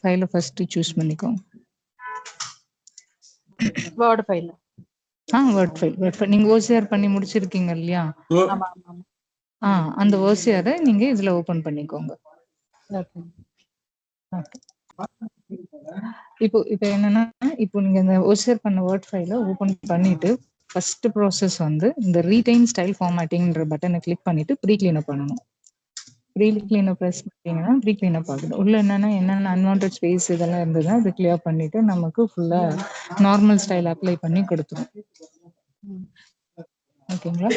ஃபைல first choose பண்ணிக்கோங்க. Word file. Word file நீங்க ஓசிஆர் பண்ணி முடிச்சிருக்கீங்க இல்லையா? ஆமா ஆமா. அந்த ஓசிஆரை நீங்க இதுல ஓபன் பண்ணிக்கோங்க. இப்போ என்னன்னா, இப்போ நீங்க இந்த ஓசிஆர் பண்ண வேர்ட் ஃபைல ஓபன் பண்ணிட்டு ஃபர்ஸ்ட் ப்ராசஸ் வந்து இந்த ரீடைன் ஸ்டைல் ஃபார்மேட்டிங்ன்ற பட்டனை கிளிக் பண்ணிட்டு ப்ரீ கிளீனப் பண்ணணும். ப்ரீ கிளீனப் ப்ரெஸ் பண்ணீங்கன்னா ப்ரீ கிளீனப் ஆகுது. உள்ள என்னென்ன அன்வான்டட் ஸ்பேஸ் இதெல்லாம் இருந்ததுன்னா அது கிளியர் பண்ணிட்டு நமக்கு ஃபுல்லா நார்மல் ஸ்டைல் அப்ளை பண்ணி கொடுத்துரும். ஓகேங்களா?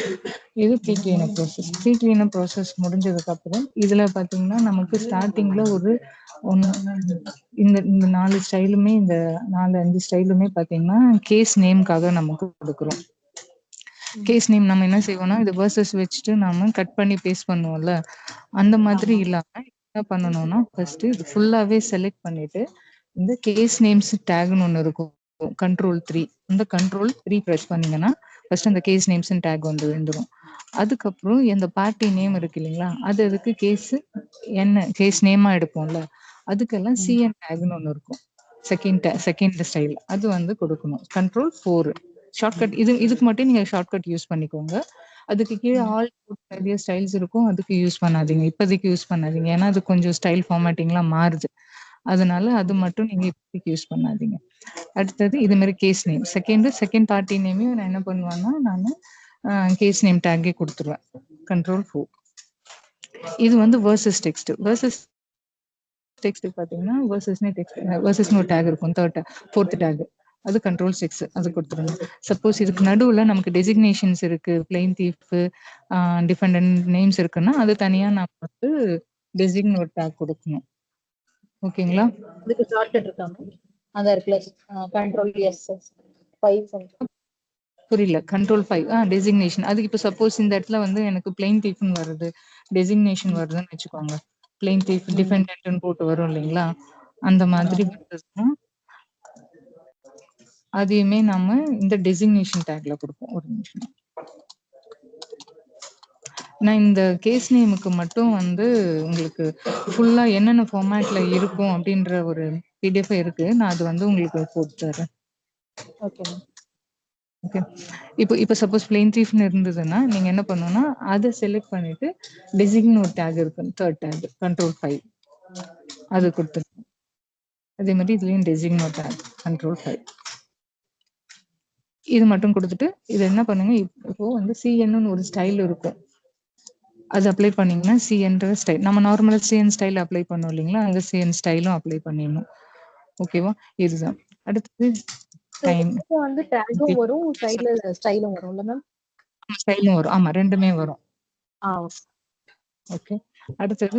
இது pre cleanup process. Pre cleanup process முடிஞ்சதுக்கு அப்புறம் இதுல பாத்தீங்கன்னா நமக்கு ஸ்டார்டிங்ல இந்த 4 ஸ்டைலுமே இந்த 4-5 ஸ்டைலுமே பாத்தீங்கன்னா கேஸ் நேம்காக நமக்கு கொடுக்குறோம். கேஸ் நேம் நம்ம என்ன செய்வோம்னா இது வேர்சஸ் வச்சுட்டு நாம கட் பண்ணி பேஸ்ட் பண்ணுவோம்ல, அந்த மாதிரி இல்லாம என்ன பண்ணணும்னா ஃபர்ஸ்ட் இது ஃபுல்லாவே செலக்ட் பண்ணிட்டு இந்த கேஸ் நேம்ஸ் டேக்னு ஒன்று இருக்கும், Ctrl+3. இந்த Ctrl+3 ப்ரெஸ் பண்ணீங்கன்னா ஃபர்ஸ்ட் அந்த கேஸ் நேம்ஸ் டேக் வந்து வந்துடும். அதுக்கப்புறம் இந்த பார்ட்டி நேம் இருக்கு இல்லைங்களா, அதுக்கு கேஸ் நேமா எடுப்போம்ல, அதுக்கெல்லாம் சிஎன் டேக்னு ஒன்று இருக்கும், செகண்ட் ஸ்டைல் அது வந்து கொடுக்கணும். Ctrl+4 shortcut. இதுக்கு மட்டும் நீங்க ஷார்ட்கட் யூஸ் பண்ணிக்கோங்க. அதுக்கு கீழே ஆல் நிறைய ஸ்டைல்ஸ் இருக்கும், அதுக்கு யூஸ் பண்ணாதீங்க, இப்போதைக்கு யூஸ் பண்ணாதீங்க. ஏன்னா அது கொஞ்சம் ஸ்டைல் ஃபார்மேட்டிங்லாம் மாறுது, அதனால அது மட்டும் நீங்க இப்போதைக்கு யூஸ் பண்ணாதீங்க. அடுத்தது இது மாதிரி கேஸ் நேம் செகண்ட் பார்ட்டி நேமையும் நான் என்ன பண்ணுவேன்னா நான் கேஸ் நேம் டேக்கே கொடுத்துருவேன். Ctrl+4. இது வந்து வேர்சஸ் டெக்ஸ்ட். வேர்சஸ் டெக்ஸ்ட் பாத்தீங்கன்னா வேர்சஸ்னு ஒரு டேக் இருக்கும், ஃபோர்த் டேக், அது Ctrl+6 அது கொடுத்துருங்க. சப்போஸ் இதுக்கு நடுவுல நமக்கு டெசிக்னேஷன்ஸ் இருக்கு, பிளெயின்தீஃப், டிஃபெண்டன்ட் நேம்ஸ் இருக்குன்னா அது தனியா நம்ம வந்து டெசிக்னேட் ஒரு டேக் கொடுக்கணும். ஓகேங்களா? இதுக்கு ஷார்ட்கட் இருக்காங்க, அந்த இருக்குல Ctrl+S5. புரியல. Ctrl+5 designation. அதுக்கு இப்போ சப்போஸ் இந்த இடத்துல வந்து எனக்கு பிளெயின்தீஃப்னு வருது, டெசிக்னேஷன் வருதுன்னு வச்சுக்கோங்க, பிளெயின்தீஃப் டிஃபெண்டன்ட்னு போட்டு வரும் இல்லைங்களா, அந்த மாதிரி வந்ததுன்னா அதையுமே நாம இந்த டெசிக்னேஷன் டேக்ல கொடுப்போம். ஒரு நிமிஷம், நான் இந்த கேஸ் நேமுக்கு மட்டும் வந்து உங்களுக்கு ஃபுல்லா என்னென்ன ஃபார்மேட்ல இருக்கும் அப்படின்ற ஒரு பிடிஎஃப் இருக்கு, நான் அது வந்து உங்களுக்கு போட்டு தரேன். ஓகே. இப்போ சப்போஸ் பிளெயின்தீஃப்னு இருந்ததுன்னா நீங்க என்ன பண்ணணும்னா அதை செலக்ட் பண்ணிட்டு டெசிக்னேட் டேக் இருக்கு, தேர்ட் டேக், Ctrl+5 அது கொடுத்துருக்கோம். அதே மாதிரி இதுலயும் டெசிக்னேட் டேக் Ctrl+5 இது மட்டும் கொடுத்துட்டு இது என்ன பண்ணுங்க, இப்போ வந்து சிஎன்னு ஒரு ஸ்டைல் இருக்கும், அது அப்ளை பண்ணீங்கன்னா சிஎன்ற ஸ்டைல் நம்ம நார்மல் சிஎன் ஸ்டைல் அப்ளை பண்ணோம் இல்லைங்களா, அந்த சிஎன் ஸ்டைலும் அப்ளை பண்ணிடணும். ஓகேவா? இதுதான். அடுத்தது டைம் வந்து டேகும் வரும், ஸ்டைலும் வரும்ல மேம்? ஸ்டைலும் வரும், ஆமா ரெண்டுமே வரும். ஓகே. அடுத்தது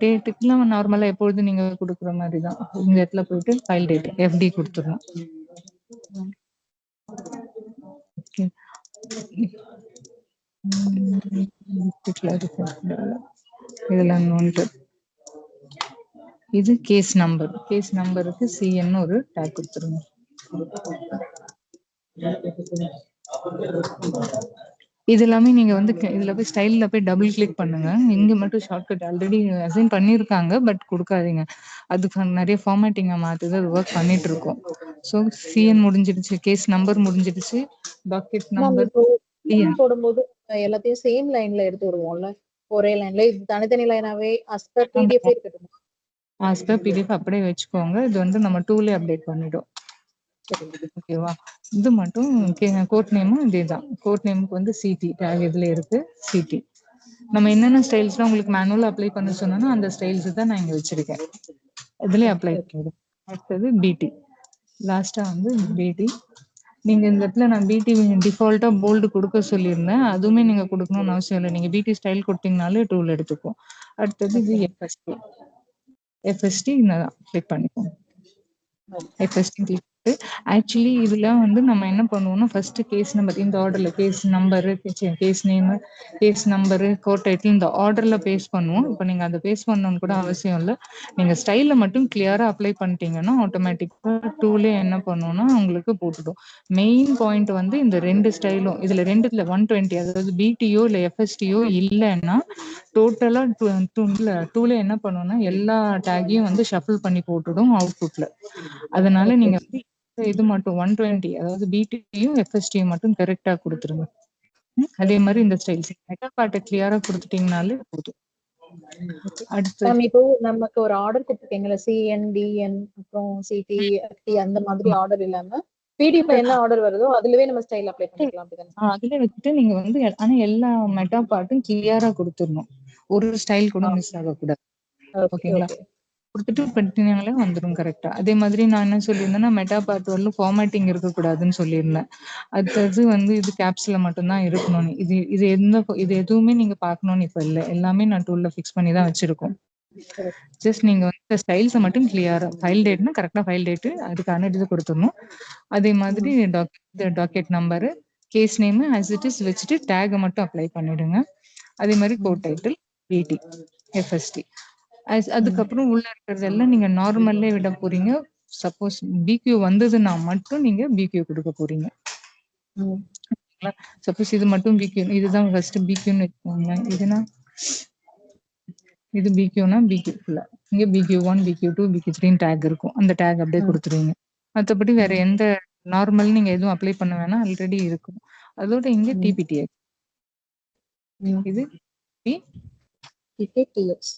டேட்டுக்குலாம் நார்மலா எப்பொழுதும் நீங்க கொடுக்குற மாதிரி தான். இந்த இடத்துல போயிட்டு ஃபைல் டேட் எஃப்டி கொடுத்துடணும். ஓகே. இதெல்லாம் நோண்டு. இது கேஸ் நம்பருக்கு சிஎன் ஒரு டேக் கொடுத்துருங்க. இது எல்லாமே நீங்க வந்து இதுல போய் ஸ்டைல்ல போய் டபுள் கிளிக் பண்ணுங்க. இங்க மட்டும் ஷார்ட்கட் ஆல்ரெடி அசைன் பண்ணிருக்காங்க, பட் கொடுக்காதீங்க, அதுக்கு நிறைய ஃபார்மேட்டிங்கை மாத்துது, அது ஒர்க் பண்ணிட்டு இருக்கோம். ஸோ சிஎன் முடிஞ்சிடுச்சு, கேஸ் நம்பர் முடிஞ்சிடுச்சு, டாக்கெட் நம்பர் போடும்போது எல்லாத்தையும் சேம் லைன்ல எடுத்து வருவோம்ல, ஒரே லைன்ல. இது தனித்தனி லைனாவே as per PDF இருக்கட்டும். as per PDF அப்படியே வச்சுக்கோங்க. இது வந்து நம்ம டூலே அப்டேட் பண்ணிடும். ஓகேவா? இது மட்டும் கோட் நேமும் இதேதான். கோட் நேமுக்கு வந்து சிடி டேக் இதுல இருக்கு, சிடி. நம்ம என்னென்ன ஸ்டைல்ஸ்லாம் உங்களுக்கு மேனுவல் அப்ளை பண்ண சொன்னோம்னா அந்த ஸ்டைல்ஸ் தான் நான் இங்க வச்சிருக்கேன், இதுலயே அப்ளை பண்ணிடும். அடுத்தது பிடி, லாஸ்டா வந்து பிடி. நீங்க இந்த இடத்துல நான் பிடி டிஃபால்ட்டா போல்டு கொடுக்க சொல்லியிருந்தேன், அதுவுமே நீங்க கொடுக்கணும்னு அவசியம் இல்லை, நீங்க பிடி ஸ்டைல் கொடுத்தீங்கனாலே டூல் எடுத்துக்கும். அடுத்தது இது எஃப்எஸ்டி நான் கிளிக் பண்ணிக்கோங்க. எஃப்எஸ்டி ஆக்சுவலி இதுல வந்து நம்ம என்ன பண்ணுவோம்னா ஃபர்ஸ்ட் கேஸ் நம்பர் இந்த ஆர்டர்ல case number case name case number court title இந்த ஆர்டர்ல பேஸ்ட் பண்ணுவோம். இப்போ நீங்க அதை பேஸ்ட் பண்ணணும்னு கூட அவசியம் இல்லை. நீங்க ஸ்டைல மட்டும் கிளியரா அப்ளை பண்ணிட்டீங்கன்னா ஆட்டோமேட்டிக்கா டூலே என்ன பண்ணுவோம்னா உங்களுக்கு போட்டுடும். மெயின் பாயிண்ட் வந்து இந்த ரெண்டு ஸ்டைலும் இதுல ரெண்டுல 120 அதாவது பிடிஓ இல்ல எஃப்எஸ்டிஓ இல்லைன்னா டோட்டலா டூல என்ன பண்ணுவோம்னா எல்லா டேக்கையும் வந்து ஷஃபிள் பண்ணி போட்டுடும் அவுட்புட்ல. அதனால ஓகே. நீங்க வந்து இது மட்டும் 120 அதாவது பிடியும் எஃப்எஸ்டியும் மட்டும் கரெக்டா கொடுத்துருங்க. அதே மாதிரி இந்த ஸ்டைல்ஸ் மெட்டா பார்ட்டை கிளியரா கொடுத்துட்டீங்கனாலே போதும். அடுத்து மேம் இப்போ நமக்கு ஒரு ஆர்டர் கொடுத்துருக்கீங்களா சிஎன் டிஎன் அப்புறம் சிடி எஃப்டி அந்த மாதிரி ஆர்டர் இல்லாம பிடிஎஃப் என்ன ஆர்டர் வருதோ அதுலவே நம்ம ஸ்டைல் அப்ளை பண்ணிக்கலாம் அப்படிதானே? அதுல வச்சுட்டு நீங்க வந்து ஆனா எல்லா மெட்டா பார்ட்டும் கிளியரா கொடுத்துடணும். ஒரு ஸ்டைல் கூட மிஸ் ஆகக்கூடாது. ஓகே ஓகேங்களா? ஓகே. கொடுத்துட்டு பண்ணிட்டீங்களே வந்துடும் கரெக்டா. அதே மாதிரி நான் என்ன சொல்லியிருந்தேன்னா மெட்டா பார்ட் வரலும் ஃபார்மேட்டிங் இருக்கக்கூடாதுன்னு சொல்லியிருந்தேன். அடுத்தது வந்து இது கேப்ஸ்ல மட்டும்தான் இருக்கணும்னு. இது எதுவுமே நீங்க பார்க்கணும்னு இப்ப இல்லை. எல்லாமே நான் டூல்ல ஃபிக்ஸ் பண்ணி தான் வச்சிருக்கோம். ஜஸ்ட் நீங்க வந்து ஸ்டைல்ஸை மட்டும் கிளியரா ஃபைல் டேட்னா கரெக்டா ஃபைல் டேட்டு அதுக்கான இது கொடுத்துடணும். அதே மாதிரி docket number case name as it is வச்சுட்டு டேகை மட்டும் அப்ளை பண்ணிடுங்க. அதே மாதிரி கோட் டைட்டில் பிடி எஃப்எஸ்டி அதுக்கப்புறம் உள்ள இருக்கிறதெல்லாம் நீங்க நார்மல்லே விட போறீங்க. சப்போஸ் பிக்யூ வந்ததுன்னா மட்டும் நீங்க பிக்யூ கொடுக்க போறீங்க. சப்போஸ் இது மட்டும் பிக்யூ இதுதான் ஃபர்ஸ்ட் பிக்யூன்னு வச்சுக்கோங்க. இதுனா இது பிக்யூனா பிக்யூ ஃபுல்லா இங்க பிக்யூ1 பிக்யூ2 பிக்யூ3 டேக் இருக்கும். அந்த டேக் அப்படியே கொடுத்துருவீங்க. மற்றபடி வேற எந்த நார்மல் நீங்க எதுவும் அப்ளை பண்ண வேணாம், ஆல்ரெடி இருக்கும். அதோட இங்க டிபிடிஎக்ஸ் இது டிபிடிஎக்ஸ்.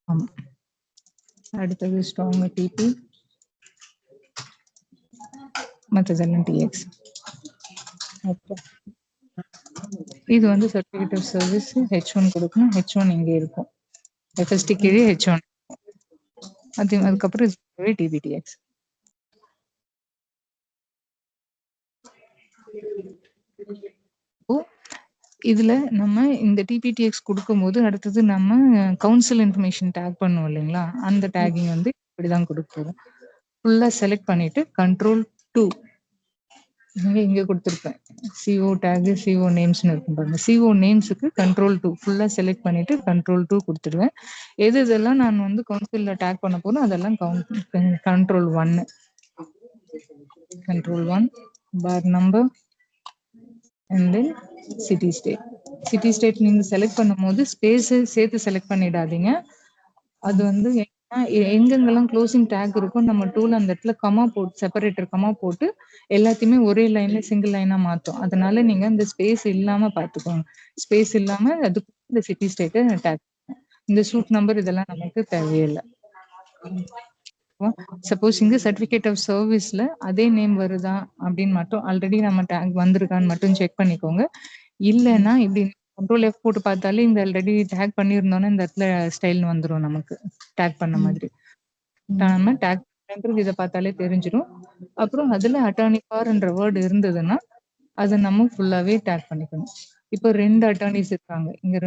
ஆமா. அடுத்தது ஸ்ட்ராங் டிபி மற்றதெல்லாம் டிஎக்ஸ். ஓகே. இது வந்து சர்டிஃபிகேட் ஆஃப் சர்வீஸ் H1 கொடுக்கணும். H1 இங்கே இருக்கும். எஃப்எஸ்டி கீழே H1 அதுக்கப்புறம் டிபிடிஎக்ஸ். இதுல நம்ம இந்த டிபிடிஎக்ஸ் கொடுக்கும்போது அடுத்தது நம்ம கவுன்சில் இன்ஃபர்மேஷன் டேக் பண்ணுவோம் இல்லைங்களா? அந்த டேக்கிங் வந்து இப்படிதான் கொடுப்போம். ஃபுல்லா செலக்ட் பண்ணிட்டு Ctrl+2 இங்க கொடுத்துருப்பேன். CO டேக் CO நேம்ஸ்னு இருக்கும் பாருங்க. CO நேம்ஸுக்கு Ctrl+2 ஃபுல்லா செலக்ட் பண்ணிட்டு Ctrl+2 கொடுத்துடுவேன். இதெல்லாம் நான் வந்து கவுன்சில்ல டேக் பண்ண போறேன் அதெல்லாம் Ctrl+1 bar number and then city state நீங்க செலக்ட் பண்ணும்போது ஸ்பேஸ் சேர்த்து செலக்ட் பண்ணிடாதீங்க. அது வந்து எங்கெங்கெல்லாம் க்ளோசிங் டேக் இருக்கும் நம்ம டூல் அந்த இடத்துல கமா போட்டு செப்பரேட்டர் கமா போட்டு எல்லாத்தையுமே ஒரே லைன்ல சிங்கிள் லைனா மாத்தும். அதனால நீங்க இந்த ஸ்பேஸ் இல்லாம பாத்துக்கோங்க. ஸ்பேஸ் இல்லாம அது இந்த சிட்டி ஸ்டேட் டேக் இந்த சூட் நம்பர் இதெல்லாம் நமக்கு தேவையில்லை. சப்போஸ் இங்க சர்டிபிகேட் ஆஃப் சர்வீஸ்ல அதே நேம் வருதா அப்படின்னு மட்டும் ஆல்ரெடி நம்ம டேக் வந்திருக்கான்னு மட்டும் செக் பண்ணிக்கோங்க. இல்லைன்னா இப்படி Ctrl+F போட்டு பார்த்தாலே இந்த ஆல்ரெடி டேக் பண்ணியிருந்தோம்னா இந்த இடத்துல ஸ்டைல் வந்துடும் நமக்கு டேக் பண்ண மாதிரி. நம்ம டேக் பண்றது இதை பார்த்தாலே தெரிஞ்சிடும். அப்புறம் அதுல அட்டார்னி ஃபார்ன்ற வேர்டு இருந்ததுன்னா அதை நம்ம ஃபுல்லாவே டேக் பண்ணிக்கணும். இப்போ 2 அட்டார்னிஸ் இருக்காங்க. இங்க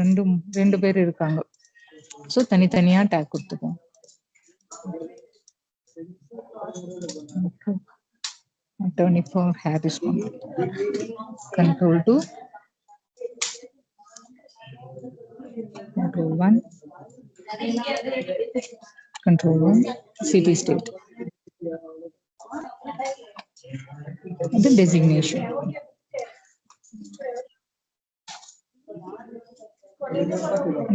ரெண்டு பேர் இருக்காங்க. ஸோ தனித்தனியா டேக் கொடுத்துக்கோங்க. Attorney for Harris Ctrl+2 Ctrl+1 Ctrl+1 city state the designation.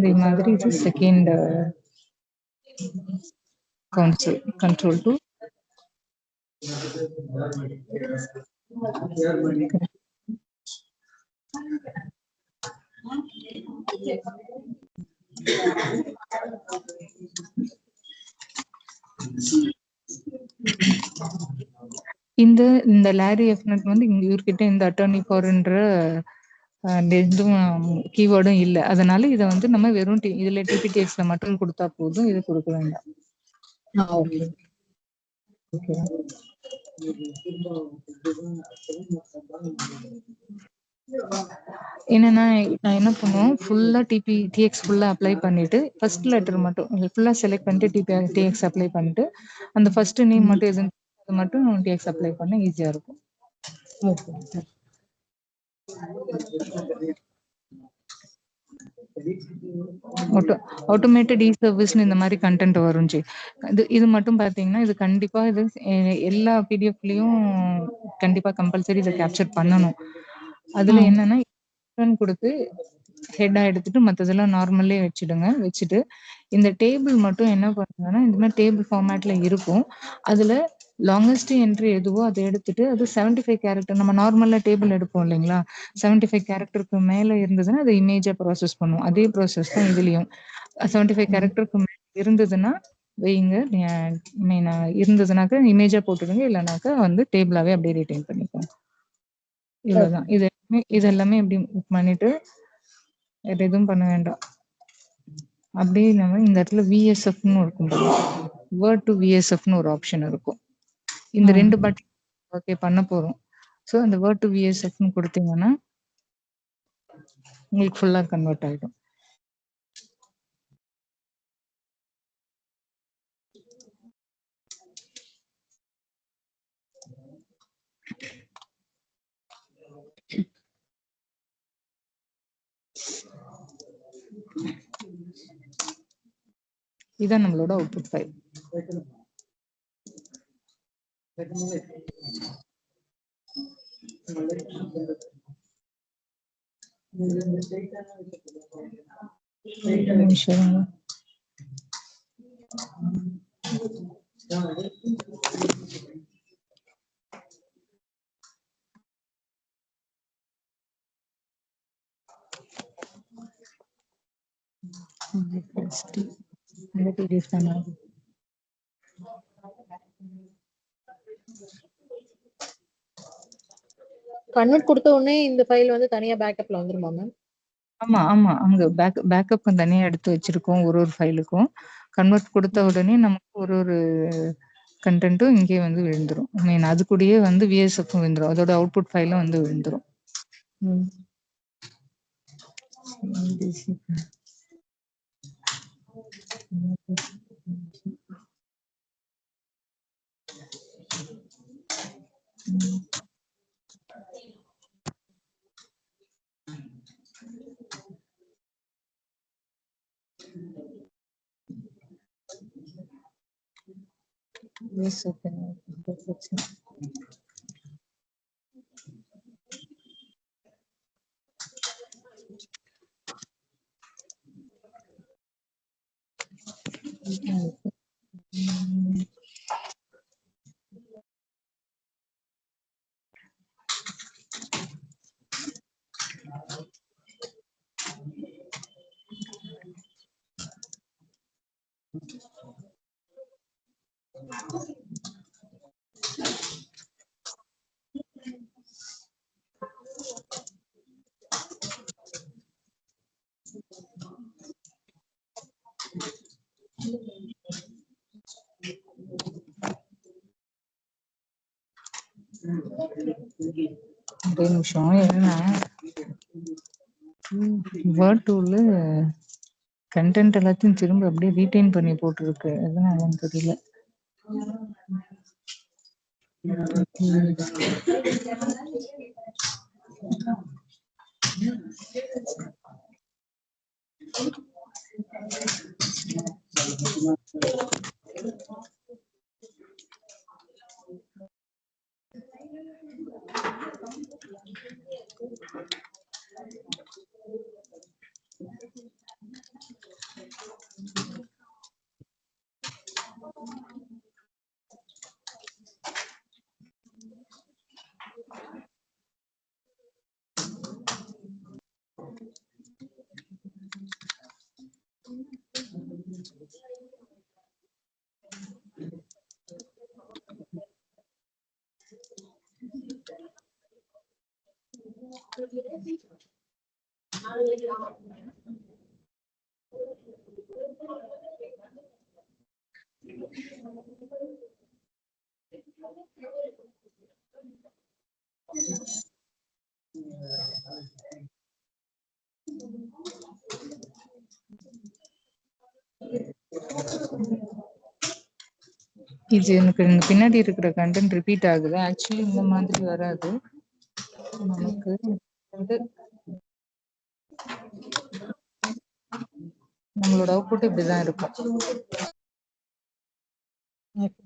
The மாதிரி இது செகண்ட் கவுன்சில் Ctrl+2 இந்த லாரி எஃப்னட் வந்து இவர்கிட்ட இந்த அட்டார்னி ஃபார்ன்ற எதுவும் கீவேர்டும் இல்லை. அதனால இதை வந்து நம்ம வெறும் இதுல டிபிடிஎக்ஸ்ல மட்டும் கொடுத்தா போதும். இது கொடுக்க வேண்டாம். என்னன்னா நான் என்ன பண்ணுவோம் ஃபுல்லா டிஎக்ஸ் ஃபுல்லா அப்ளை பண்ணிட்டு ஃபர்ஸ்ட் லெட்டர் மட்டும் ஃபுல்லா செலக்ட் பண்ணிட்டு டிஎக்ஸ் அப்ளை பண்ணிட்டு அந்த ஃபர்ஸ்ட் நேம் மட்டும் எதுவும் மட்டும் டிஎக்ஸ் அப்ளை பண்ண ஈஸியா இருக்கும். ஓகே. ஆட்டோமேட்டட் சர்வீஸ்னு இந்த மாதிரி கண்டென்ட் வரும் ஜி. இது மட்டும் பாத்தீங்கன்னா இது கண்டிப்பா இது எல்லா பிடிஎஃப்லயும் கண்டிப்பா கம்பல்சரி இதை கேப்சர் பண்ணணும். அதுல என்னன்னா கொடுத்து ஹெட்டா எடுத்துட்டு மத்ததெல்லாம் நார்மல்லே வச்சுடுங்க. வச்சுட்டு இந்த டேபிள் மட்டும் என்ன பண்ணுங்கன்னா இந்த மாதிரி டேபிள் ஃபார்மேட்ல இருக்கும். அதுல லாங்கஸ்ட் என்ட்ரி எதுவோ அதை எடுத்துட்டு அது 75 கேரக்டர் நம்ம நார்மலா டேபிள் எடுப்போம் இல்லைங்களா, 75 கேரக்டருக்கு மேல இருந்ததுன்னா அதை இமேஜா ப்ராசஸ் பண்ணும். அதே ப்ராசஸ் தான் இதுலயும் 75 கேரக்டருக்கு மேல இருந்ததுன்னா வைங்க, மெயினா இருந்ததுனாக்கா இமேஜா போட்டுடுங்க, இல்லைனாக்கா வந்து டேபிளாவே அப்படியே ரிட்டைன் பண்ணிக்கோங்க. இவ்வளவுதான். இது எல்லாமே இப்படி பண்ணிட்டு வேற எதுவும் பண்ண வேண்டாம். அப்படியே நம்ம இந்த இடத்துல விஎஸ்எஃப்னு இருக்கும், வேர்ட் டு விஎஸ்எஃப்னு ஒரு ஆப்ஷன் இருக்கும். இந்த 2 பட்டன் ஓகே பண்ண போறோம். ஸோ அந்த வேர்ட் டு விஎஸ்எஃப்னு கொடுத்தீங்கன்னா உங்களுக்கு ஃபுல்லா கன்வெர்ட் ஆயிடும். இதான் நம்மளோட அவுட்புட் ஃபைல். கன்வெர்ட் கொடுத்த உடனே இந்த ஃபைல் வந்து தனியா பேக்கப்ல வந்துருமா மேம்? ஆமா ஆமா, அங்க பேக்கப் தனியா எடுத்து வச்சிருக்கோம். ஒரு ஃபைலுக்கும் கன்வெர்ட் கொடுத்த உடனே நமக்கு ஒரு கண்டென்ட்டும் இங்கே வந்து விழுந்துரும். மீன் அது கூடயே வந்து விஎஸ்எஃப் விழுந்துரும், அதோட அவுட்புட் ஃபைலும் வந்து விழுந்துரும். ஒரே நிமிஷம். என்னன்னா வேர்ட் டூல்ல கண்டென்ட் எல்லாத்தையும் திரும்ப அப்படியே ரீடைன் பண்ணி போட்டுருக்கு, எதனாலன்னு தெரியல. இது எனக்கு இந்த பின்னாடி இருக்கிற கண்டென்ட் ரிப்பீட் ஆகுது. ஆக்சுவலி இந்த மாதிரி வராது. நமக்கு வந்து நம்மளோட அவுட்புட் இப்படிதான் இருக்கும். ஓகே.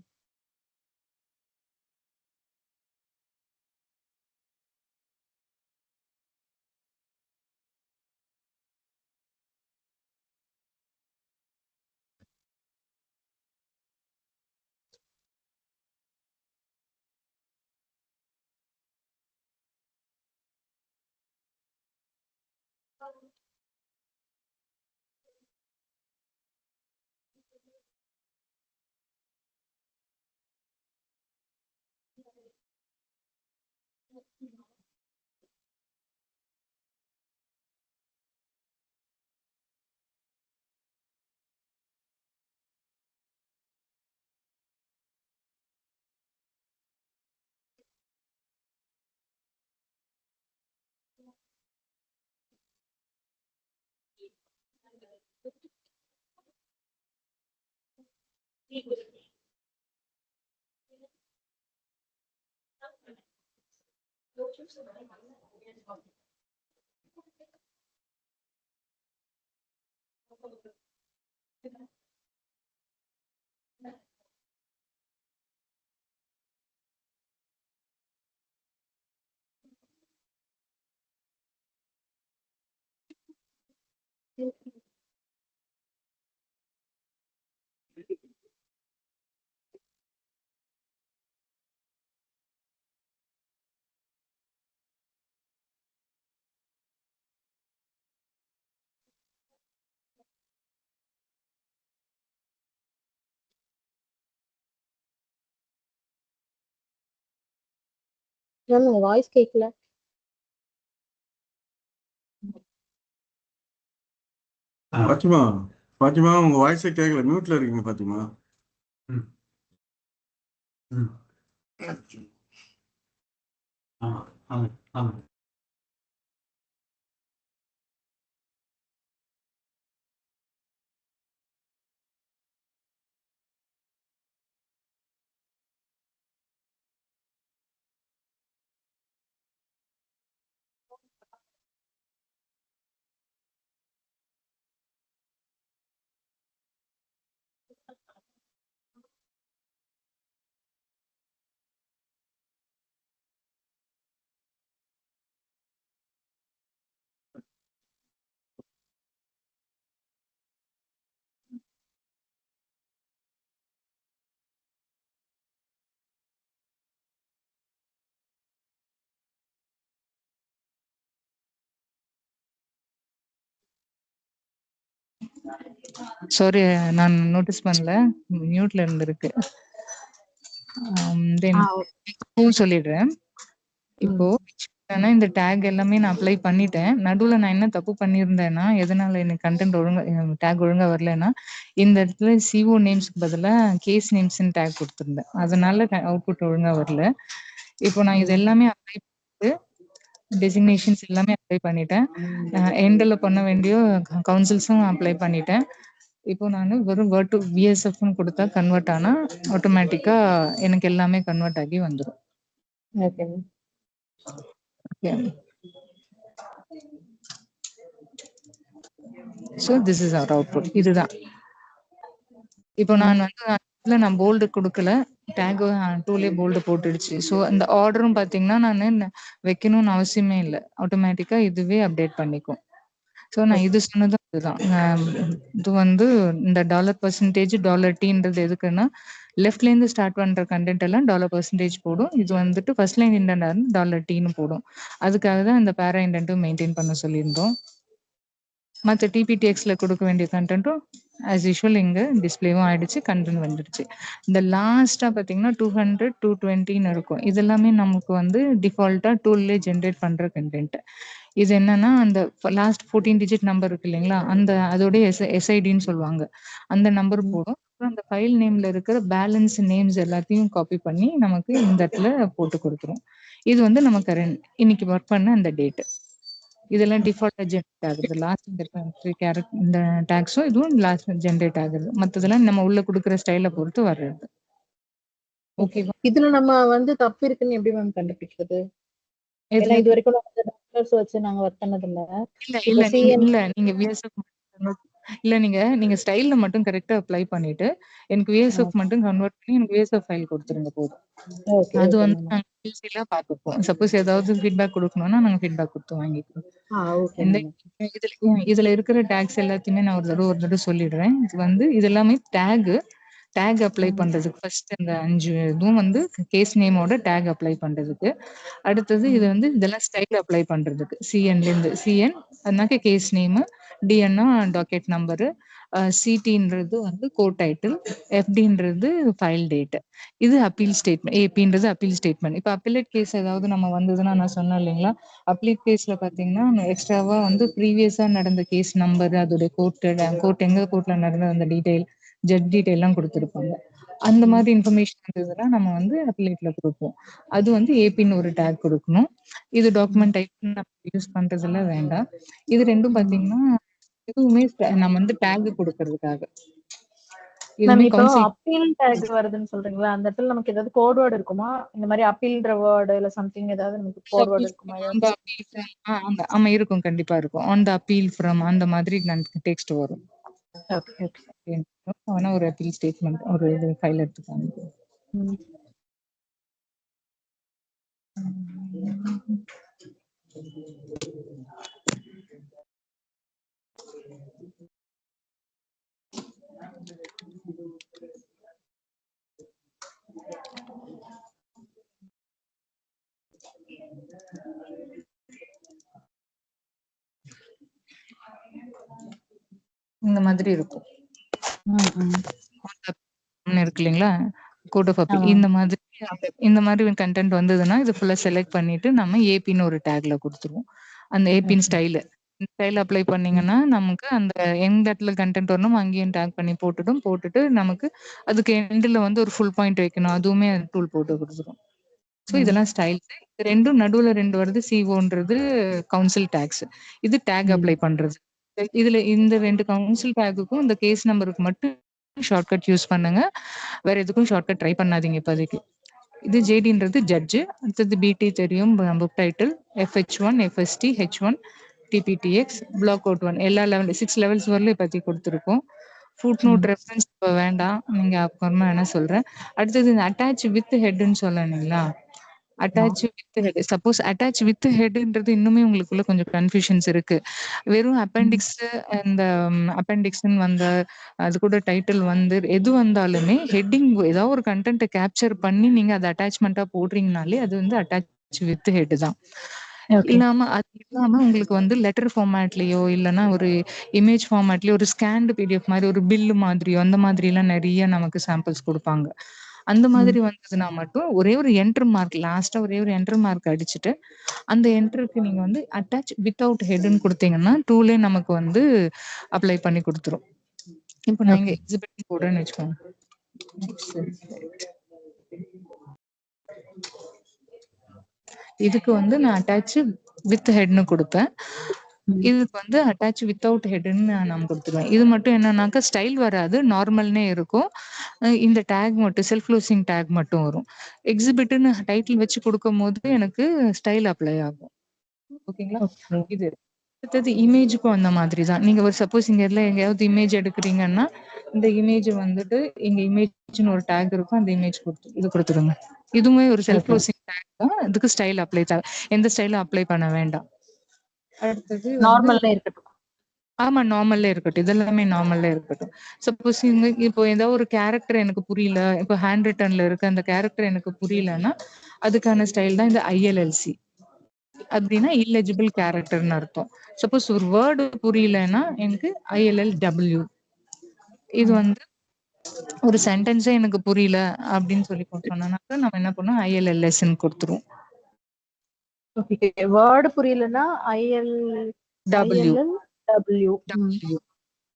மேம் உங்க வாய்ஸ் கேட்கல. பாத்திமா பாத்திமா உங்க வாய்ஸே கேட்கல, மியூட்ல இருக்கீங்க பாத்திமா. ஆமா ஆமா ஆமா. சாரி, நான் நோட்டீஸ் பண்ணல, மியூட்ல இருந்திருக்கு. தென் சொல்லிடுறேன். இப்போ ஆனா இந்த டேக் எல்லாமே நான் அப்ளை பண்ணிட்டேன். நடுவுல நான் என்ன தப்பு பண்ணியிருந்தேன்னா, எதனால எனக்கு கண்டென்ட் ஒழுங்கா டேக் ஒழுங்கா வரலன்னா, இந்த இடத்துல சிஓ நேம்ஸ்க்கு பதிலா கேஸ் நேம்ஸ்ன்னு டேக் குடுத்திருந்தேன். அதனால அவுட்புட் ஒழுங்கா வரல. இப்போ நான் இது எல்லாமே அப்ளை பண்ணிட்டு டெசிக்னேஷன்ஸ் எல்லாமே அப்ளை பண்ணிட்டேன். எண்ட்ல பண்ண வேண்டிய கவுன்சில்ஸும் அப்ளை பண்ணிட்டேன். இப்போ நானு வெறும் வேர்ட் டு விஎஸ்எஃப்னு குடுத்தா கன்வெர்ட் ஆனா ஆட்டோமேட்டிக்கா எனக்கு எல்லாமே கன்வெர்ட் ஆகி வந்துரும். Okay ma'am. Okay. So this is our output. இதுதான். இப்போ நான் வந்து நான் போல்டு கொடுக்கல, டேக் டூலே போல்டு போட்டுடுச்சு. ஸோ அந்த ஆர்டரும் பார்த்தீங்கன்னா நான் வைக்கணும்னு அவசியமே இல்லை, ஆட்டோமேட்டிக்கா இதுவே அப்டேட் பண்ணிக்கும். ஸோ நான் இது சொன்னதும் அதுதான். இது வந்து இந்த $% $T எதுக்குன்னா, லெஃப்ட்ல இருந்து ஸ்டார்ட் பண்ற கண்டென்ட் எல்லாம் $% போடும். இது வந்துட்டு ஃபர்ஸ்ட் லைன் இண்டென்ட் $T போடும். அதுக்காக தான் இந்த பேரா இண்டென்ட்டும் மெயின்டைன் பண்ண சொல்லியிருந்தோம். மற்ற டிபிடிஎக்ஸ்ல கொடுக்க வேண்டிய கண்டென்ட்டும் ஆஸ் யூஷுவல் இங்க டிஸ்பிளேவும் ஆயிடுச்சு, கண்டென்ட் வந்துடுச்சு. இந்த லாஸ்டா பாத்தீங்கன்னா 200 220 இருக்கும். இது எல்லாமே நமக்கு வந்து டிஃபால்ட்டா டூல்லே ஜென்ரேட் பண்ற கண்டென்ட். இது என்னன்னா அந்த லாஸ்ட் 14 டிஜிட் நம்பர் இருக்கு இல்லைங்களா, அந்த அதோட எஸ்ஐடின்னு சொல்லுவாங்க, அந்த நம்பர் போடும். அப்புறம் அந்த ஃபைல் நேம்ல இருக்கிற பேலன்ஸ் நேம்ஸ் எல்லாத்தையும் காப்பி பண்ணி நமக்கு இந்த இடத்துல போட்டு கொடுத்துரும். இது வந்து நம்ம கரண்ட் இன்னைக்கு ஒர்க் பண்ண அந்த டேட். இதெல்லாம் டிஃபால்ட்டா ஜெனரேட் ஆகுது. லாஸ்ட் இந்த டாக்ஸும் இதுவும் லாஸ்ட் ஜெனரேட் ஆகுது. மத்ததெல்லாம் நம்ம உள்ள குடுக்குற ஸ்டைல பொறுத்து வர்றது. ஓகேவா? இதுல நம்ம வந்து தப்பு இருக்குன்னு எப்படி மேம் கண்டுபிடிக்கிறது? ஏன்னா எதுல? இது வரைக்கும் நம்ம டாக்டர்ஸ் வச்சு நாங்க ஒர்க் பண்ணது இல்ல. இல்ல இப்ப இல்ல நீங்க சிஎன் இல்ல நீங்க விஎஸ்எஃப் இல்ல நீங்க ஸ்டைல்ல மட்டும் கரெக்ட்டா அப்ளை பண்ணிட்டு, எனக்கு விஎஸ்எஃப் மட்டும் கன்வெர்ட் பண்ணி எனக்கு விஎஸ்எஃப் ஃபைல் குடுத்துருங்க போதும். ஓகே அது ஓகே வந்து மேம். நாங்க QC-ல பார்த்துப்போம். சப்போஸ் ஏதாவது ஃபீட்பேக் குடுக்கணும்னா, நாங்க ஃபீட்பேக் குடுத்து வாங்கிக்கிறோம். ஓகே இந்த மேம். இதுல இருக்கிற டாக்ஸ் எல்லாத்தையுமே நான் ஒரு தடவ சொல்லிடுறேன். இது எல்லாமே டாக் அப்ளை பண்றதுக்கு ஃபர்ஸ்ட் இந்த 5 இதுவும் வந்து கேஸ் நேமோட டாக் அப்ளை பண்றதுக்கு. அடுத்தது இது வந்து இதெல்லாம் ஸ்டைல் அப்ளை பண்றதுக்கு. சிஎன் அதனாக்க கேஸ் நேமு, டிஎன்னா டாக்கெட் நம்பரு, சிடின்றது வந்து கோட் டைட்டில், எஃப்டின்றது ஃபைல் டேட். இது அப்பீல் ஸ்டேட்மெண்ட். ஏபின்றது அப்பீல் ஸ்டேட்மெண்ட். இப்ப அப்பீலேட் கேஸ் ஏதாவது நம்ம வந்ததுன்னா நான் சொன்னேன் இல்லைங்களா? அப்பீலேட் கேஸ்ல பார்த்தீங்கன்னா, எக்ஸ்ட்ராவா வந்து ப்ரீவியஸா நடந்த கேஸ் நம்பர், அதோட எங்க கோர்ட்ல நடந்த அந்த டீடைல், ஜட்ஜ் டீடைல்லாம் குடுத்திருப்பாங்க. அந்த மாதிரி இன்ஃபர்மேஷன் இருந்ததுன்னா நம்ம வந்து அப்பீலேட்ல குடுப்போம். அது வந்து ஏபின்னு ஒரு டாக் குடுக்கணும். இது டாக்குமெண்ட் டைப் நம்ம யூஸ் பண்றதெல்லாம் வேண்டாம். இது 2ம் பார்த்தீங்கன்னா, இதுவுமே நம்ம வந்து டாக் குடுக்கறதுக்காக. மேம் இதுவுமே இப்போ கவுன்சில் அப்பீல் டேக் வருதுன்னு சொல்றீங்களா? அந்த இடத்துல நமக்கு ஏதாவது கோட் வேர்ட் இருக்குமா? இந்த மாதிரி அப்பீல்ன்ற வேர்ட் இல்ல சம்திங் ஏதாவது நமக்கு கோட் வேர்ட் சப்போஸ் இருக்குமா? ஆன் த அப்பீல் ஃப்ரம் ஆமா இருக்கும். கண்டிப்பா இருக்கும். ஆன் த அப்பீல் ஃப்ரம் அந்த மாதிரி டெக்ஸ்ட் வரும். Okay okay. ஆனா ஒரு அப்பீல் ஸ்டேட்மெண்ட் ஒரு இது ஃபைல் எடுத்துக்காங்க. இந்த மாதிரி இருக்கும். இருக்கு இல்லைங்களா? கோட் ஆஃப் அப்பீல் இந்த மாதிரி கன்டென்ட் வந்ததுன்னா, இது ஃபுல்லா செலக்ட் பண்ணிட்டு நம்ம ஏபின்னு ஒரு டாக்ல குடுத்துருவோம். அந்த ஏபின் ஸ்டைல் அப்ளை பண்ணீங்கன்னா, நமக்கு அந்த எந்த இடத்துல கன்டென்ட் வரணுமோ அங்கேயும் டாக் பண்ணி போட்டுட்டு நமக்கு அதுக்கு எண்டுல வந்து ஒரு ஃபுல் பாயிண்ட் வைக்கணும். அதுவுமே டூல் போட்டு குடுத்துரும். சோ இதெல்லாம் ஸ்டைல்ஸ். 2ம் நடுவுல 2 வருது. சிஓன்றது கவுன்சில் டாக்ஸ். இது டாக் அப்ளை பண்றது. இதுல இந்த 2 கவுன்சில் டாக்குக்கும் இந்த கேஸ் நம்பருக்கு மட்டும் ஷார்ட்கட் யூஸ் பண்ணுங்க. வேற எதுக்கும் ஷார்ட்கட் ட்ரை பண்ணாதீங்க இப்போதைக்கு. இது ஜேடின்றது ஜட்ஜ். அடுத்தது பிடி தெரியும். Book title, FH1, FST, H1, TPTX, block out 1 எல்லா 6 லெவல்ஸ் வரலும் இப்போதைக்கு குடுத்துருக்கோம். ஃபுட் நோட் ரெஃபரன்ஸ் இப்ப வேண்டாம். நீங்க அப்புறமா வேணா சொல்றேன். அடுத்தது இந்த அட்டாச் வித் ஹெட்ன்னு சொன்னீங்களா? Attach with head. Suppose attach with ஹெட்ன்றது இன்னுமே உங்களுக்குள்ள கொஞ்சம் கன்ஃப்யூஷன்ஸ் இருக்கு. வெறும் அப்பெண்டிக்ஸ் இந்த அப்பெண்டிக்ஸ்ன்னு வந்த அது கூட டைட்டில் வந்து எது வந்தாலுமே ஹெட்டிங் ஏதாவது ஒரு கன்டென்ட்ட கேப்சர் பண்ணி நீங்க அத அட்டாச்மென்ட்டா போடுறீங்கனாலே அது வந்து அட்டாச் வித் ஹெட் தான். அது இல்லாம உங்களுக்கு வந்து லெட்டர் ஃபார்மேட்லயோ இல்லன்னா ஒரு இமேஜ் ஃபார்மேட்லயோ ஒரு ஸ்கேன்டு பிடிஎஃப் மாதிரி ஒரு பில் மாதிரியோ அந்த மாதிரிலாம் நெறைய நமக்கு சாம்பிள்ஸ் குடுப்பாங்க. அந்த மாதிரி வந்ததுன்னா மட்டும் ஒரே ஒரு என்டர் மார்க் லாஸ்ட்டா ஒரே ஒரு என்டர் மார்க் அடிச்சுட்டு, அந்த என்டருக்கு நீங்க வந்து அட்டாச் வித்தவுட் ஹெட்ன்னு குடுத்தீங்கன்னா, டூலே நமக்கு வந்து அப்ளை பண்ணி குடுத்துரும். இப்போ நான் இங்க எக்ஸிபிட் போடுறேன்னு வச்சுக்கோங்க. இதுக்கு வந்து நான் அட்டாச் வித் ஹெட்ன்னு குடுப்பேன். இதுக்கு வந்து அட்டாச் வித்தவுட் ஹெட்ன்னு நான் குடுத்துருவேன். இது மட்டும் என்னன்னாக்கா ஸ்டைல் வராது. நார்மல்னே இருக்கும். இந்த டாக் மட்டும் செல்ஃப் க்ளோசிங் டாக் மட்டும் வரும். எக்ஸிபிட்ன்னு டைட்டில் வச்சு குடுக்கும்போது எனக்கு ஸ்டைல் அப்ளை ஆகும். ஓகேங்களா? இது அடுத்தது இமேஜுக்கும் அந்த மாதிரி தான். நீங்க ஒரு சப்போஸ் இங்க எங்கேயாவது இமேஜ் எடுக்குறீங்கன்னா, இந்த இமேஜ் வந்துட்டு இங்க இமேஜ்ன்னு ஒரு டாக் இருக்கும். அந்த இமேஜ் குடுத்துருங்க. இதுவுமே ஒரு செல்ஃப் க்ளோசிங் டாக் தான். இதுக்கு ஸ்டைல் அப்ளை எந்த ஸ்டைலும் அப்ளை பண்ண வேண்டாம். அடுத்தது நார்மல்ல இருக்கட்டும். ஆமா நார்மல்ல இருக்கட்டும். இதெல்லாமே நார்மல்ல இருக்கட்டும். சப்போஸ் இப்போ ஏதோ ஒரு கேரக்டர் எனக்கு புரியல. இப்போ ஹேண்ட் ரிட்டன்ல இருக்க அந்த கேரக்டர் எனக்கு புரியலன்னா, அதுக்கான ஸ்டைல் தான் இந்த ILLC. அப்படின்னா இல்லெஜிபிள் கேரக்டர்னு அர்த்தம். சப்போஸ் ஒரு வேர்டு புரியலன்னா எனக்கு ILLW. இது வந்து ஒரு சென்டென்ஸே எனக்கு புரியல அப்படின்னு சொல்லி சொன்னோம்னாக்க நம்ம என்ன பண்ணுவோம் ILLSன்னு குடுத்துருவோம். ஓகே. வேர்ட் புரியலன்னா W.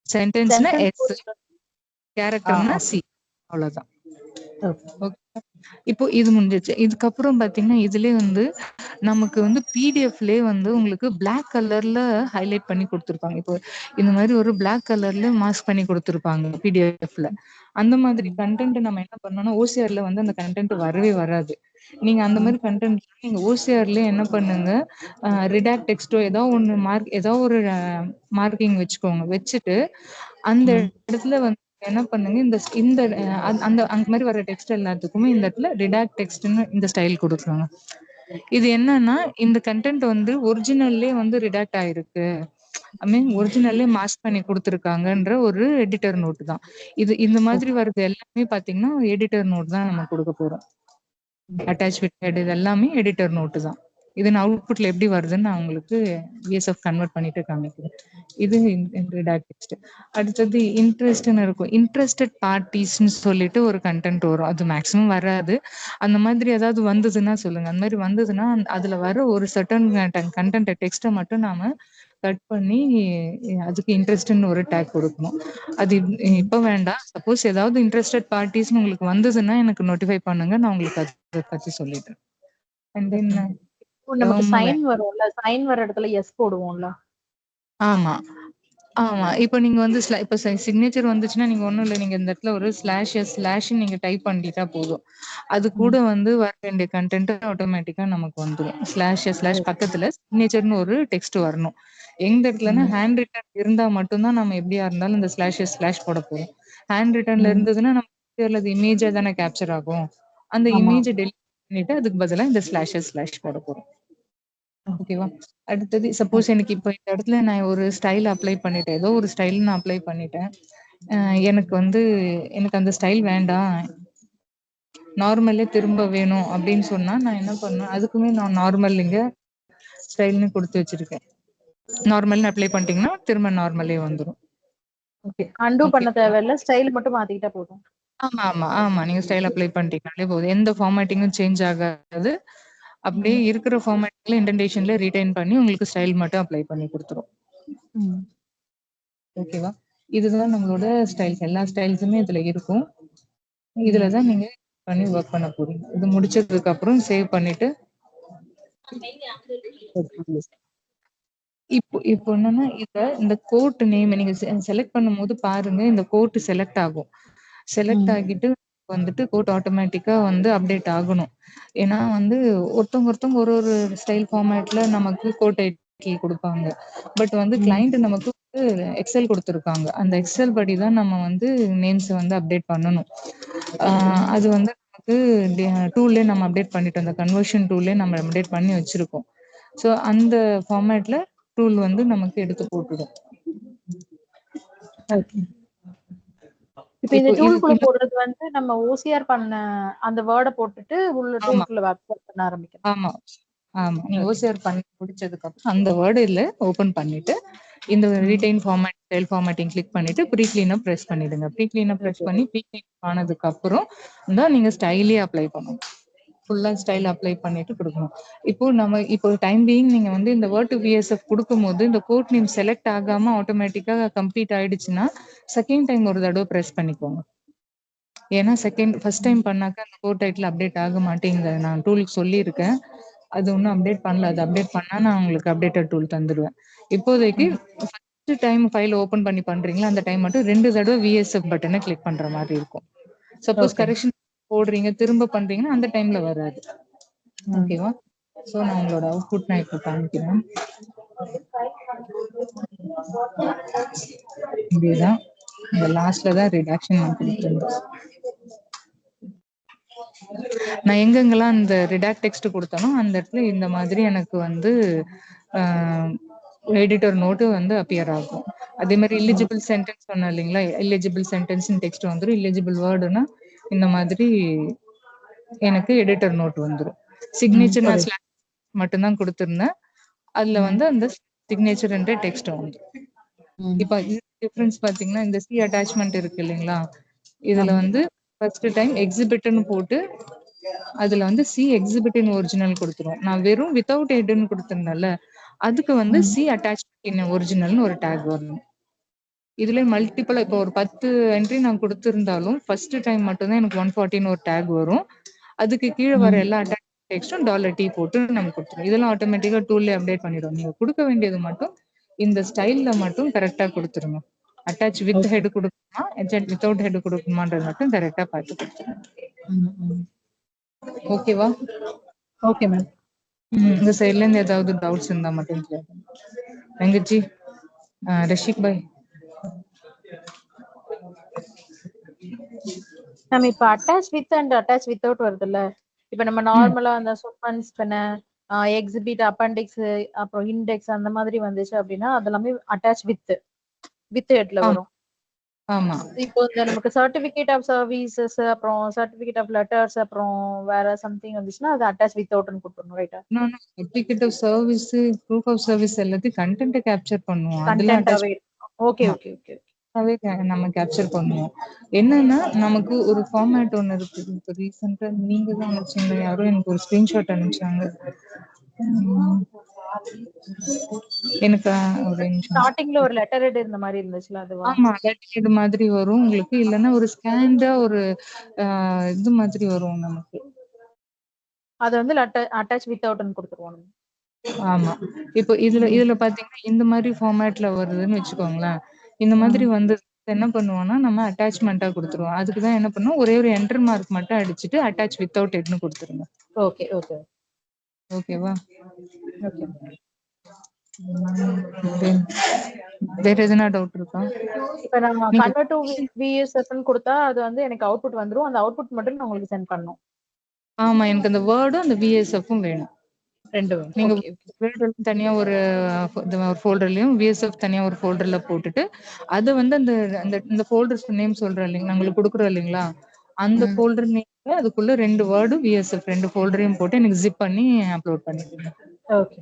சென்டென்ஸ்னா S, கேரக்டர்னா C. அவ்வளவுதான். இப்போ இது முடிஞ்சிருச்சு. இதுக்கப்புறம் பார்த்தீங்கன்னா, இதுலயே வந்து நமக்கு வந்து பிடிஎஃப்லயே வந்து உங்களுக்கு பிளாக் கலர்ல ஹைலைட் பண்ணி குடுத்துருப்பாங்க. இப்போ இந்த மாரி ஒரு பிளாக் கலர்ல மாஸ்க் பண்ணி குடுத்துருப்பாங்க பிடிஎஃப்ல. அந்த மாதிரி கன்டென்ட் நம்ம என்ன பண்ணோம்னா, ஓசிஆர்ல வந்து அந்த கன்டென்ட் வரவே வராது. நீங்க அந்த மாரி கன்டென்ட் நீங்க ஓசிஆர்லயே என்ன பண்ணுங்க, ரிடாக்ட் டெக்ஸ்ட்டோ ஏதோ ஒரு மார்க்கிங் வச்சுக்கோங்க. வச்சுட்டு அந்த இடத்துல வந்து என்ன பண்ணுங்க, இந்த இந்த அந்த மாரி வர டெக்ஸ்ட் எல்லாத்துக்குமே இந்த இடத்துல ரிடாக்ட் டெக்ஸ்ட்ன்னு இந்த ஸ்டைல் குடுக்குறாங்க. இது என்னன்னா, இந்த கன்டென்ட் வந்து ஒரிஜினல்லயே வந்து ரிடாக்ட் ஆயிருக்கு. ஐ மீன் ஒரிஜினல்லயே மாஸ்க் பண்ணி குடுத்துருக்காங்கன்ற ஒரு எடிட்டர் நோட் தான். இந்த மாதிரி வர்றது எல்லாமே பார்த்தீங்கன்னா, எடிட்டர் நோட் தான் நம்ம குடுக்க போறோம். அட்டாச் வித் ஹெட் இது எல்லாமே எடிட்டர் நோட் தான். இது நான் அவுட்புட்ல எப்படி வருதுன்னு நான் உங்களுக்கு விஎஸ்எஃப் கன்வெர்ட் பண்ணிட்டு காமிக்கிறேன். இது ரிடாக்ட் டெக்ஸ்ட். அடுத்தது இன்ட்ரெஸ்ட்ன்னு இருக்கும். இன்ட்ரெஸ்டட் பார்ட்டீஸ்ன்னு சொல்லிட்டு ஒரு கன்டென்ட் வரும். அது மேக்ஸிமம் வராது. அந்த மாதிரி ஏதாவது வந்ததுன்னா சொல்லுங்க. அந்த மாதிரி வந்ததுன்னா, அதுல வர ஒரு சர்டன் கன்டென்ட் டெக்ஸ்ட்ட மட்டும் நாம கட் பண்ணி அதுக்கு இன்ட்ரெஸ்ட்ன்னு ஒரு டேக் குடுக்கணும். அது இப்ப வேண்டாம். சப்போஸ் ஏதாவது இன்ட்ரெஸ்டட் பார்ட்டீஸ்ன்னு உங்களுக்கு வந்ததுன்னா எனக்கு நோட்டிஃபை பண்ணுங்க. நான் உங்களுக்கு அத பத்தி சொல்லிடுறேன். அண்ட் தென் நமக்கு சைன் வரும்ல, சைன் வர இடத்துல எஸ் போடுவோம்ல. ஆமா. ஆமா. இப்ப நீங்க வந்து இப்ப சிக்னேச்சர் வந்துச்சுன்னா, நீங்க ஒண்ணும் இல்ல. நீங்க இந்த இடத்துல ஒரு ஸ்லாஷ்ன்னு நீங்க டைப் பண்ணிட்டா போதும். அது கூட வந்து வர வேண்டிய கன்டென்ட் ஆட்டோமேட்டிக்கா நமக்கு வந்துரும். ஸ்லாஷ் பக்கத்துல சிக்னேச்சர்ன்னு ஒரு டெக்ஸ்ட் வரணும். எந்த இடத்துலன்னா ஹேண்ட் ரிட்டன் இருந்தா மட்டும் தான் நம்ம எப்படியா இருந்தாலும் இந்த ஸ்லாஷ் போட போறோம். ஹேண்ட் ரிட்டன்ல இருந்ததுன்னா நம்ம அது இமேஜா தானே கேப்சர் ஆகும். அந்த இமேஜ டெலீட் பண்ணிட்டு அதுக்கு பதிலா இந்த ஸ்லாஷ் போட போறோம். ஓகேவா? அடுத்தது சப்போஸ் எனக்கு இப்ப இந்த இடத்துல நான் ஒரு ஸ்டைல் அப்ளை பண்ணிட்டேன். ஏதோ ஒரு ஸ்டைல் நான் அப்ளை பண்ணிட்டேன். எனக்கு அந்த ஸ்டைல் வேண்டாம். நார்மலே திரும்ப வேணும் அப்படின்னு சொன்னா நான் என்ன பண்ணுவேன், அதுக்குமே நான் நார்மல் இங்க ஸ்டைல்னு குடுத்து வச்சிருக்கேன். நார்மல்னு அப்ளை பண்ணிட்டீங்கன்னா திரும்ப நார்மலே வந்துரும். ஓகே. அன்டூ பண்ண தேவையில்ல. ஸ்டைல் மட்டும் மாத்திக்கிட்டா போதும். ஆமா. நீங்க ஸ்டைல் அப்ளை பண்ணிட்டீங்கனாலே போதும். எந்த ஃபார்மேட்டிங்கும் சேஞ்ச் ஆகாது. அப்படியே இருக்கிற ஃபார்மேட்ல இண்டென்டேஷன்ல ரீடைன் பண்ணி உங்களுக்கு ஸ்டைல் மட்டும் அப்ளை பண்ணி குடுத்துரும். ஓகேவா? இதுதான் நம்மளோட ஸ்டைல்ஸ். எல்லா ஸ்டைல்ஸுமே இதுல இருக்கும். இதுல தான் நீங்க பண்ணி வொர்க் பண்ண போறீங்க. இது முடிச்சதுக்கு அப்புறம் சேவ் பண்ணிட்டு இப்போ என்னன்னா இந்த கோட் நேம் நீங்க செலக்ட் பண்ணும்போது பாருங்க, இந்த கோட் செலக்ட் ஆகும். செலக்ட் ஆகிட்டு வந்துட்டு கோட் ஆட்டோமேட்டிக்கா வந்து அப்டேட் ஆகணும். ஏன்னா வந்து ஒருத்தவங்க ஒரு ஸ்டைல் ஃபார்மேட்ல நமக்கு கோட் டைட்டில் குடுப்பாங்க. பட் வந்து கிளையண்ட் நமக்கு எக்ஸல் குடுத்துருக்காங்க. அந்த எக்ஸல் படி தான் நம்ம வந்து நேம்ஸ வந்து அப்டேட் பண்ணணும். அது வந்து நமக்கு டூல்லே நம்ம அப்டேட் பண்ணிட்டோம். அந்த கன்வர்ஷன் டூல்லே நம்ம அப்டேட் பண்ணி வச்சிருக்கோம். ஸோ அந்த ஃபார்மேட்ல டூல் வந்து நமக்கு எடுத்து போட்டுடும். ஓகே. இப்ப இந்த டூல்குள்ள போடுறது வந்து நம்ம ஓசிஆர் பண்ண அந்த வேர்ட போட்டுட்டு உள்ள டூல்குள்ள ஒர்க் பண்ண ஆரம்பிக்கணும். ஆமா. நீங்க ஓசிஆர் பண்ணி முடிச்சதுக்கு அப்புறம் அந்த வேர்ட் இதுல ஓபன் பண்ணிட்டு இந்த retain format style formatting click பண்ணிட்டு ப்ரீ கிளீனப் பிரஸ் பண்ணிடுங்க. ப்ரீ கிளீனப் பிரஸ் பண்ணி ப்ரீ கிளீனப் ஆனதுக்கு அப்புறம் தான் நீங்க ஸ்டைலே அப்ளை பண்ணணும். ஃபுல்லா ஸ்டைல் அப்ளை பண்ணிட்டு கொடுக்கணும். இப்போ டைம் பீயிங் நீங்க வந்து இந்த வேர்ட் டு விஎஸ்எஃப் கொடுக்கும்போது இந்த கோட் நேம் செலக்ட் ஆகாம ஆட்டோமேட்டிக்கா கம்ப்ளீட் ஆயிடுச்சுன்னா செகண்ட் டைம் ஒரு தடவை பிரஸ் பண்ணிக்கோங்க. ஏன்னா ஃபர்ஸ்ட் டைம் பண்ணாக்க அந்த கோட் டைட்டில் அப்டேட் ஆக மாட்டேங்குது. நான் டூலுக்கு சொல்லியிருக்கேன். அது ஒன்றும் அப்டேட் பண்ணல. அது அப்டேட் பண்ணா நான் உங்களுக்கு அப்டேட்டட் டூல் தந்துடுவேன். இப்போதைக்கு ஃபர்ஸ்ட் டைம் ஃபைல் ஓபன் பண்ணி பண்றீங்களா அந்த டைம் மட்டும் 2 தடவை விஎஸ்எஃப் பட்டனை கிளிக் பண்ற மாதிரி இருக்கும். சப்போஸ் கரெக்ஷன் போடுறீங்க திரும்ப பண்றீங்கன்னா அந்த டைம்ல வராது. ஓகேவா? சோ நான் உங்களோட அவுட்புட் நான் இப்போ காமிக்கிறேன். இதுதான் இந்த லாஸ்ட்ல தான் ரிடக்ஷன் நான் கொடுத்திருந்தேன். நான் எங்கெங்கெல்லாம் இந்த ரிடாக்ட் டெக்ஸ்ட் கொடுத்தனோ அந்த இடத்துல இந்த மாதிரி எனக்கு வந்து எடிட்டர் நோட்டு வந்து அப்பியர் ஆகும். அதே மாதிரி இல்லிஜிபிள் சென்டென்ஸ் சொன்னேன் இல்லைங்களா, இல்லிஜிபிள் சென்டென்ஸ் டெக்ஸ்ட் வந்துடும். இல்லிஜிபிள் வேர்டுனா இந்த மாதிரி எனக்கு எடிட்டர் நோட் வந்துடும். சிக்னேச்சர் நான் ஸ்லாஷ் மட்டும்தான் கொடுத்திருந்தேன். அதுல வந்து அந்த சிக்னேச்சர் என்ற டெக்ஸ்ட் வந்து இப்ப டிஃபரன்ஸ் பாத்தீங்கன்னா இந்த சி அட்டாச்மெண்ட் இருக்கு இல்லைங்களா, இதுல வந்து ஃபர்ஸ்ட் டைம் எக்ஸிபிட்னு போட்டு அதுல வந்து சி எக்ஸிபிட் இன் ஒரிஜினல் கொடுத்துரும். நான் வெறும் வித்தவுட் ஹெட்னு கொடுத்திருந்தேன்ல, அதுக்கு வந்து சி அட்டாச்மெண்ட் இன் ஒரிஜினல்னு ஒரு டேக் வரும். இதுல மல்டிபிள் இப்போ ஒரு 10 என்ட்ரி நான் கொடுத்திருந்தாலும் ஃபர்ஸ்ட் டைம் மட்டும் தான் எனக்கு 140ன்னு ஒரு டேக் வரும். அதுக்கு கீழ வர ம். எல்லா டெக்ஸ்டும் $T போட்டு நம்ம குடுத்துரும். இதெல்லாம் ஆட்டோமேட்டிக்கா டூல்லே அப்டேட் பண்ணிடும். நீங்க குடுக்க வேண்டியது மட்டும் இந்த ஸ்டைல்ல மட்டும் கரெக்ட்டா குடுத்துருங்க. Attach with okay. ஹெட் குடுக்கணுமா, அட்டாச் வித்தவுட் ஹெட் குடுக்கணுமான்றது மட்டும் கரெக்ட்டா பார்த்து குடுத்துருங்க. ம். ஓகேவா? Okay ma'am. இந்த சைடுல இருந்து ஏதாவது டவுட்ஸ் இருந்தா மட்டும் கிளியர் பண்ணுங்க. வெங்கட்ஜி, ரஷீக் பாய். மேம் இப்ப attach with and attach without வருதுல்ல. இப்ப நம்ம நார்மலா அந்த சூப்பன்ஸ் எக்ஸிபிட், அப்பெண்டிக்ஸ், அப்புறம் இண்டெக்ஸ் அந்த மாதிரி வந்துச்சு அப்படின்னா அது எல்லாமே அட்டாச் வித் ஹெட்ல ஆமா, வரும். ஆமா. இப்போ இந்த நமக்கு சர்டிபிகேட் ஆஃப் சர்வீசஸ், அப்புறம் சர்டிபிகேட் ஆஃப் லெட்டர்ஸ், அப்புறம் வேற சம்திங் வந்துச்சுன்னா அது அட்டாச் வித்தவுட்னு கொடுத்துடணும், ரைட்டா? Certificate of service, proof of service எல்லாத்தையும் கண்டென்ட்டை கேப்சர் பண்ணுவோம். அதெல்லாம் அட்டாச் கண்டென்ட்டாவே. Okay okay okay. நம்ம கேப்சர் பண்ணுவோம். என்னன்னா நமக்கு ஒரு ஃபார்மேட் ஒண்ணு இருக்கு. இப்போ ரீசெண்டா நீங்க தான் அனுப்பிச்சீங்க, யாரோ எனக்கு ஒரு ஸ்கிரீன்ஷாட் அனுப்பிச்சாங்க. எனக்கு ஒரு நிமிஷம். ஸ்டார்டிங்ல ஒரு லெட்டர் ஹெட் இந்த மாதிரி இருந்துச்சுல, அதுவா? ஆமா, லெட்டர் மாதிரி வரும் உங்களுக்கு. இல்லைன்னா ஒரு ஸ்கேன்டா ஒரு இது மாதிரி வரும் நமக்கு. அது வந்து அட்டாச் வித்தவுட்னு கொடுத்துருவோம். ஆமா. இப்போ இதுல பாத்தீங்கன்னா இந்த மாதிரி ஃபார்மேட்ல வருதுன்னு வச்சுக்கோங்களேன். இந்த மாதிரி வந்து என்ன பண்ணுவோம்னா நம்ம அட்டாச்மெண்டா கொடுத்துருவோம். அதுக்கு தான் என்ன பண்ணுவோம், ஒரே ஒரு என்டர் மார்க் மட்டும் அடிச்சுட்டு அட்டாச் வித்தவுட் ஹெட்னு கொடுத்துருங்க. ஓகே ஓகே ஓகேவா? ஓகே. வேற எதனா டவுட் இருக்கா? இப்ப நான் கன்வெர்ட் டு VSFன்னு கொடுத்தா அது வந்து எனக்கு அவுட்புட் வந்துரும். அந்த அவுட்புட் மட்டும் நான் உங்களுக்கு சென்ட் பண்ணணும். ஆமா, எனக்கு அந்த வேர்டும் அந்த VSFும் வேணும். ரெண்டும். நீங்க ஓகே ஓகே. வேர்ட் தனியா ஒரு ஃபோல்டர்லயும் VSF தனியா ஒரு ஃபோல்டர்ல போட்டுட்டு அத வந்து அந்த இந்த ஃபோல்டர்ஸ் நேம் சொல்றேன் இல்லைங்களா, உங்களுக்கு கொடுக்குறோம் இல்லைங்களா, அந்த ஃபோல்டர் நேம்ல அதுக்குள்ள 2 வேர்டும் VSF 2 ஃபோல்டரையும் போட்டு எனக்கு ஜிப் பண்ணி அப்லோட் பண்ணிடுங்க. ஓகே.